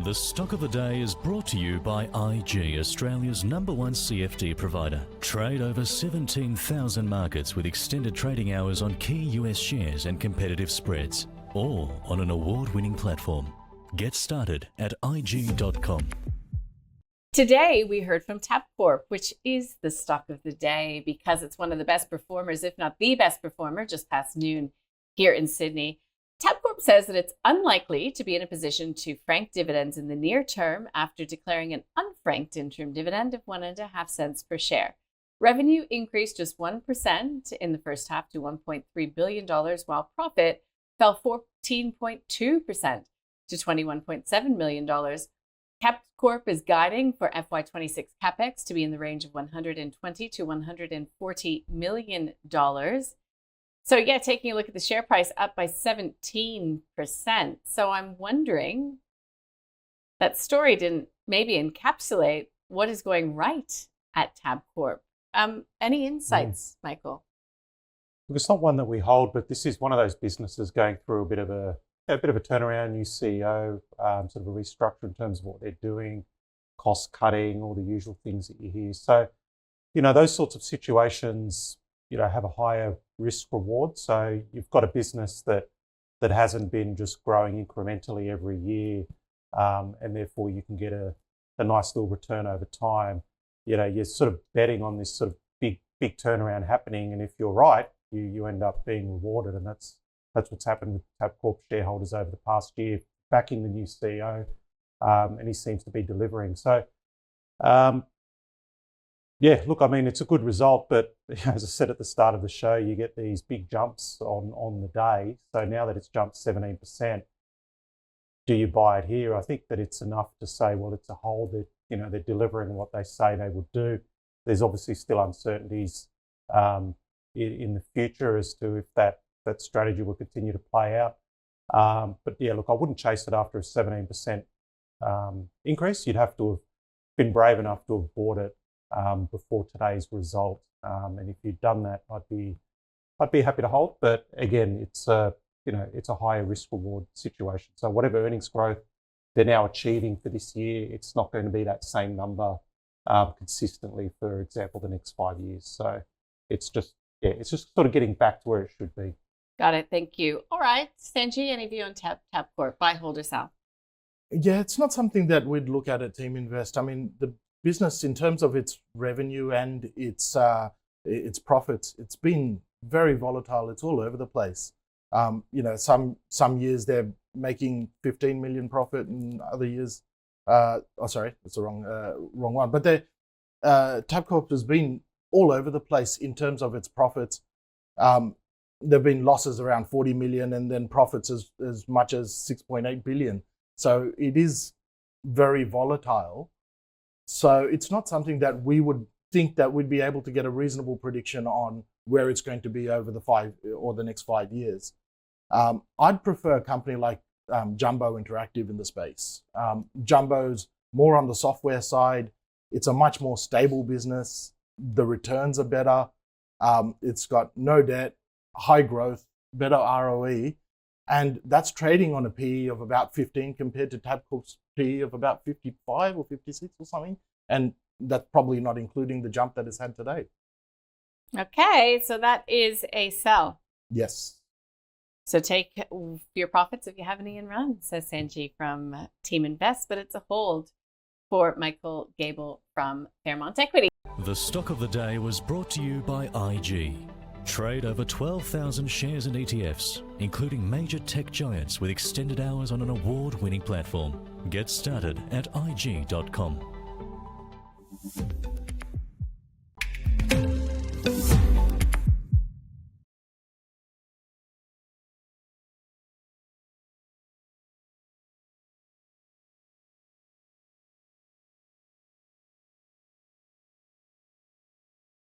The stock of the day is brought to you by IG, Australia's #1 CFD provider. Trade over 17,000 markets with extended trading hours on key US shares and competitive spreads, all on an award-winning platform. Get started at IG.com. Today, we heard from Tabcorp, which is the stock of the day because it's one of the best performers, if not the best performer, just past noon here in Sydney. Tabcorp says that it's unlikely to be in a position to frank dividends in the near term after declaring an unfranked interim dividend of 1.5 cents per share. Revenue increased just 1% in the first half to $1.3 billion, while profit fell 14.2% to $21.7 million. Tabcorp is guiding for FY26 capex to be in the range of $120 to $140 million. So yeah, taking a look at the share price, up by 17%. So I'm wondering, that story didn't maybe encapsulate what is going right at Tabcorp. Any insights, Michael? It's not one that we hold, but this is one of those businesses going through a bit of a turnaround, new CEO, sort of a restructure in terms of what they're doing, cost cutting, all the usual things that you hear. So, those sorts of situations, have a higher risk reward. So you've got a business that hasn't been just growing incrementally every year, and therefore you can get a nice little return over time. You're sort of betting on this sort of big turnaround happening, and if you're right, you end up being rewarded, and that's what's happened with Tabcorp shareholders over the past year, backing the new CEO, and he seems to be delivering. So, it's a good result, but as I said at the start of the show, you get these big jumps on the day. So now that it's jumped 17%, do you buy it here? I think that it's enough to say, well, it's a hold. That they're delivering what they say they would do. There's obviously still uncertainties in the future as to if that strategy will continue to play out. But yeah, look, I wouldn't chase it after a 17% increase. You'd have to have been brave enough to have bought it before today's result. And if you'd done that, I'd be happy to hold. But again, it's a higher risk reward situation. So whatever earnings growth they're now achieving for this year, it's not going to be that same number consistently, for example, the next 5 years. So it's just sort of getting back to where it should be. Got it. Thank you. All right, Sanji, any view on Tabcorp? Buy, hold, or sell? Yeah, it's not something that we'd look at Team Invest. I mean, the business, in terms of its revenue and its profits, it's been very volatile. It's all over the place. Some years they're making 15 million profit, and other years, sorry, that's the wrong one. But Tabcorp has been all over the place in terms of its profits. There've been losses around 40 million, and then profits as much as 6.8 billion. So it is very volatile. So it's not something that we would think that we'd be able to get a reasonable prediction on where it's going to be over the next 5 years. I'd prefer a company like Jumbo Interactive in the space. Jumbo's more on the software side. It's a much more stable business. The returns are better. It's got no debt, high growth, better ROE. And that's trading on a PE of about 15 compared to Tabcorp's PE of about 55 or 56 or something. And that's probably not including the jump that it's had today. Okay, so that is a sell. Yes. So take your profits if you have any and run, says Sanji from Team Invest, but it's a hold for Michael Gable from Fairmont Equity. The stock of the day was brought to you by IG. Trade over 12,000 shares and ETFs, including major tech giants with extended hours on an award-winning platform. Get started at IG.com.